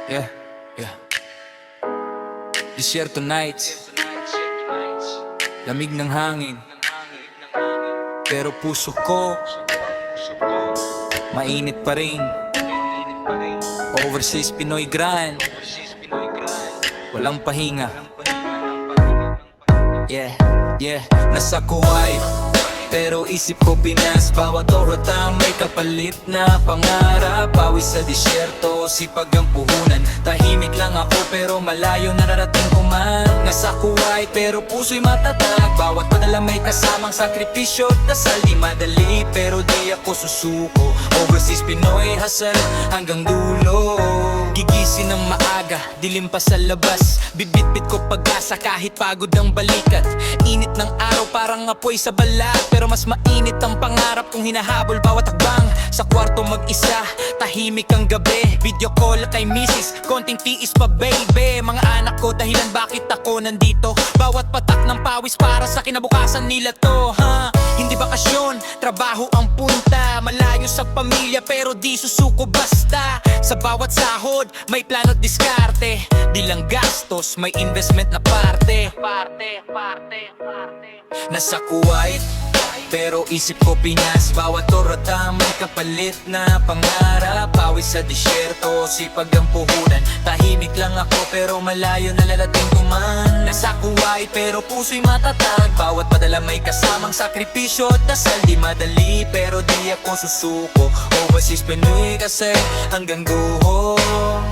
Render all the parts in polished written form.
Yeah, yeah. Desierto nights, lamig ng hangin, pero puso ko mainit pa rin. Overseas Pinoy grind, walang pahinga. Yeah, yeah. Nasa Kuwait, pero isip ko Pinas. Bawat oras may kapalit na pangarap. Pawis sa disyerto, sipag ang puhunan. Tahimik lang ako pero malayo nararating ko man. Nasa Kuwait pero puso'y matatag. Bawat padala may kasamang sakripisyo at dasal. Di madali pero di ako susuko. Overseas Pinoy hustle hanggang dulo. Gigising ng maaga, dilim pa sa labas. Bibitbit ko pag-asa kahit pagod ang balikat. Init ng araw parang apoy sa balat, pero mas mainit ang pangarap kung hinahabol bawat hakbang. Sa kwarto mag-isa, tahimik ang gabi. Video call kay misis, konting tiis pa baby. Mga anak ko dahilan bakit ako nandito. Bawat patak ng pawis para sa kinabukasan nila to, ha? Hindi bakasyon, trabaho ang punta. Malayo sa pamilya pero di susuko basta. Sa bawat sahod, may plano't diskarte. Di lang gastos, may investment na parte. Nasa Kuwait, pero isip ko Pinas. Bawat orata may kapalit na pangarap. Pawis sa disyerto, sipag ang puhunan. Tahimik lang ako pero malayo nalalating ko man. Nasa Kuwait pero puso'y matatag. Bawat padala may kasamang sakripisyo at dasal. Di madali pero di ako susuko. Overseas Pinoy kasi hanggang duho.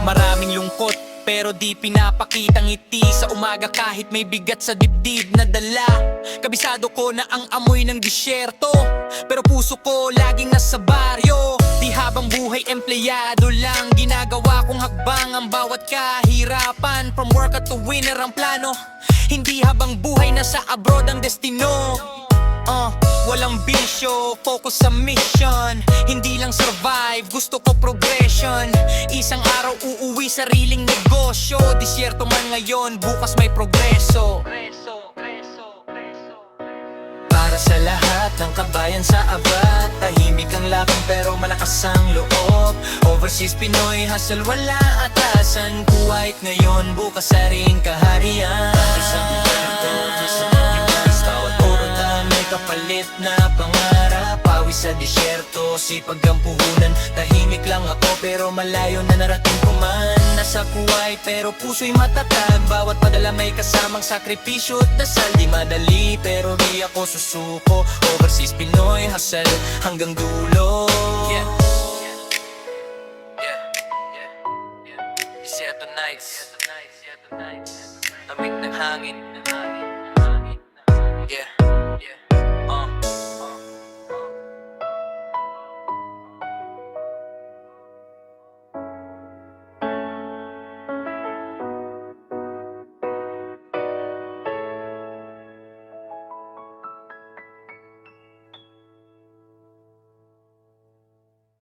Maraming lungkot pero di pinapakitang ngiti sa umaga kahit may bigat sa dibdib na dala. Kabisado ko na ang amoy ng disyerto, pero puso ko laging nasa baryo. Di habang buhay empleyado lang, ginagawa kong hakbang ang bawat kahirapan. From work at to winner ang plano, hindi habang buhay nasa abroad ang destino. Walang bisyo, focus sa mission. Hindi lang survive, gusto ko progression. Isang araw uuwi, sariling negosyo. Disyerto man ngayon, bukas may progreso. Para sa lahat ng kabayan sa abad, tahimik ang laban pero malakas ang loob. Overseas Pinoy hustle, wala atasan. Kuwait ngayon, bukas sa ring kaharian. Kapalit na pangarap, pawis sa disyerto, sipag ang puhunan. Tahimik lang ako pero malayo na narating ko man. Nasa Kuwait pero puso'y matatag. Bawat padala may kasamang sakripisyo at dasal. Di madali pero di ako susuko. Overseas Pinoy hustle hanggang dulo. Desierto nights, lamig ng hangin. Yeah.